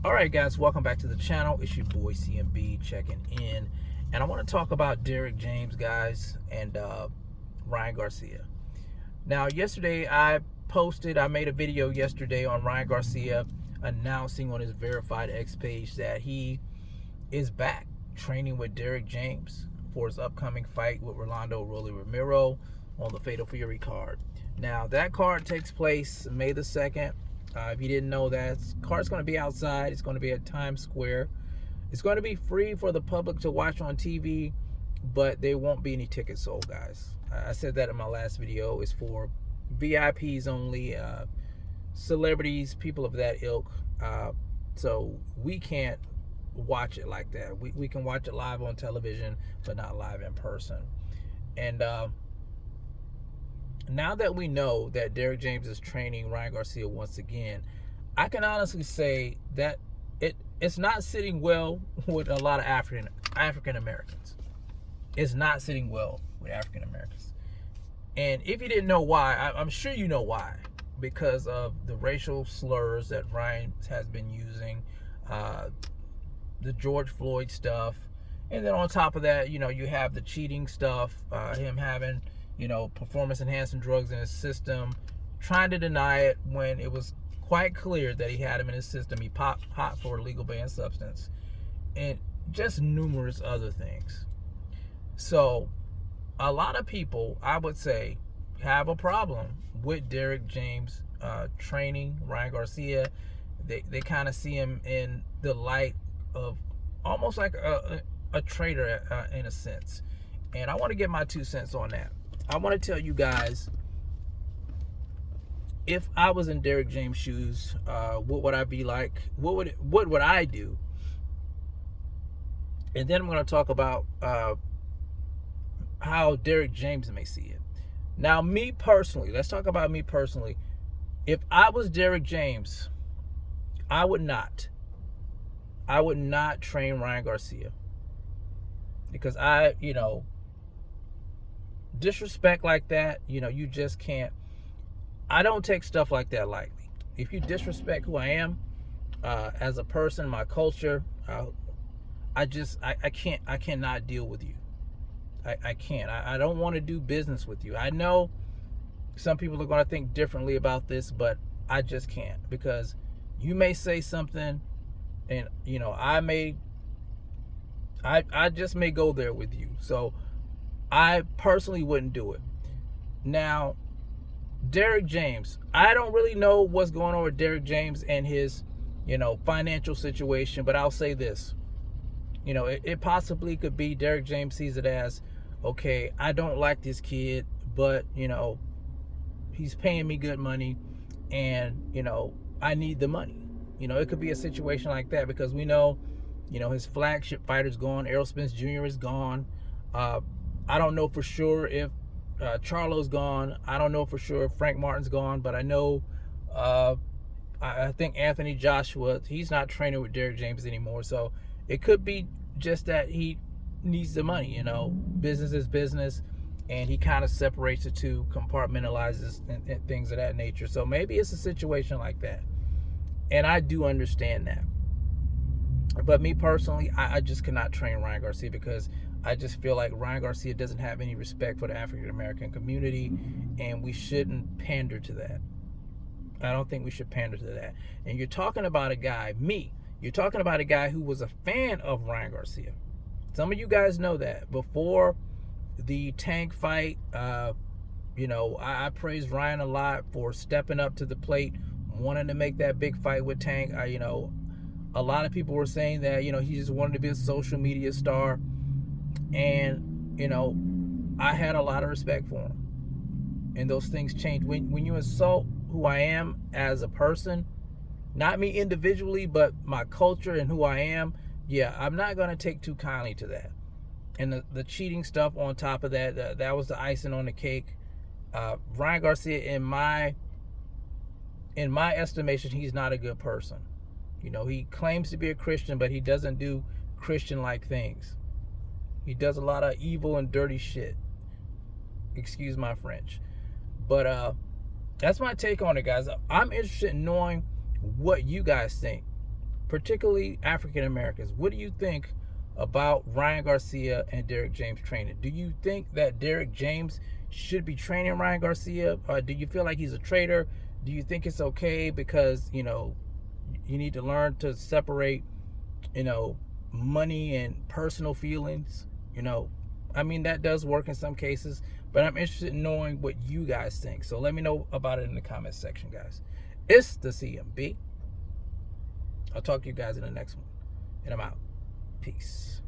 All right, guys, welcome back to the channel. It's your boy CMB checking in, and I want to talk about Derrick James, guys, and Ryan Garcia. Now, yesterday I made a video yesterday on Ryan Garcia announcing on his verified X page that he is back training with Derrick James for his upcoming fight with Rolando Rolly Romero on the Fatal Fury card. Now, that card takes place May the 2nd. If you didn't know that, card's going to be outside. It's going to be at Times Square. It's going to be free for the public to watch on TV, but there won't be any tickets sold, guys. I said that in my last video. It's for VIPs only, celebrities, people of that ilk. So we can't watch it like that. We can watch it live on television, but not live in person. And now that we know that Derrick James is training Ryan Garcia once again, I can honestly say that it's not sitting well with a lot of African Americans. It's not sitting well with African Americans. And if you didn't know why, I'm sure you know why. Because of the racial slurs that Ryan has been using, the George Floyd stuff, and then on top of that, you have the cheating stuff, him having performance enhancing drugs in his system, trying to deny it when it was quite clear that he had him in his system. He popped hot for a legal banned substance, and just numerous other things. So a lot of people, I would say, have a problem with Derrick James training Ryan Garcia. They kind of see him in the light of almost like a traitor in a sense. And I want to get my 2 cents on that. I want to tell you guys, if I was in Derrick James' shoes, what would I be like? What would I do? And then I'm going to talk about how Derrick James may see it. Now, me personally, let's talk about me personally. If I was Derrick James, I would not train Ryan Garcia, because disrespect like that, you just can't. I don't take stuff like that lightly. If you disrespect who I am as a person, my culture, I cannot deal with you. I can't. I don't want to do business with you. I know some people are going to think differently about this, but I just can't, because you may say something, and I just may go there with you. So I personally wouldn't do it. Now, Derrick James, I don't really know what's going on with Derrick James and his, financial situation, but I'll say this. It possibly could be Derrick James sees it as, okay, I don't like this kid, but, he's paying me good money, and, I need the money. It could be a situation like that, because we know, his flagship fighter's gone. Errol Spence Jr. is gone. I don't know for sure if Charlo's gone. I don't know for sure if Frank Martin's gone, but I know I think Anthony Joshua, he's not training with Derrick James anymore. So it could be just that he needs the money. Business is business, and he kind of separates the two, compartmentalizes and things of that nature. So maybe it's a situation like that, and I do understand that. But me personally, I just cannot train Ryan Garcia, because I just feel like Ryan Garcia doesn't have any respect for the African American community, and we shouldn't pander to that. I don't think we should pander to that. And you're talking about a guy, you're talking about a guy who was a fan of Ryan Garcia. Some of you guys know that. Before the Tank fight, I praised Ryan a lot for stepping up to the plate, wanting to make that big fight with Tank. A lot of people were saying that, he just wanted to be a social media star. And, I had a lot of respect for him. And those things change. When you insult who I am as a person, not me individually, but my culture and who I am, yeah, I'm not going to take too kindly to that. And the cheating stuff on top of that, that was the icing on the cake. Ryan Garcia, in my estimation, he's not a good person. He claims to be a Christian, but he doesn't do Christian-like things. He does a lot of evil and dirty shit. Excuse my French. But that's my take on it, guys. I'm interested in knowing what you guys think. particularly African Americans. What do you think about Ryan Garcia and Derrick James training? Do you think that Derrick James should be training Ryan Garcia? Or do you feel like he's a traitor? Do you think it's okay because, you need to learn to separate, money and personal feelings? I mean, that does work in some cases, but I'm interested in knowing what you guys think. So let me know about it in the comments section, guys. It's the CMB. I'll talk to you guys in the next one. And I'm out. Peace.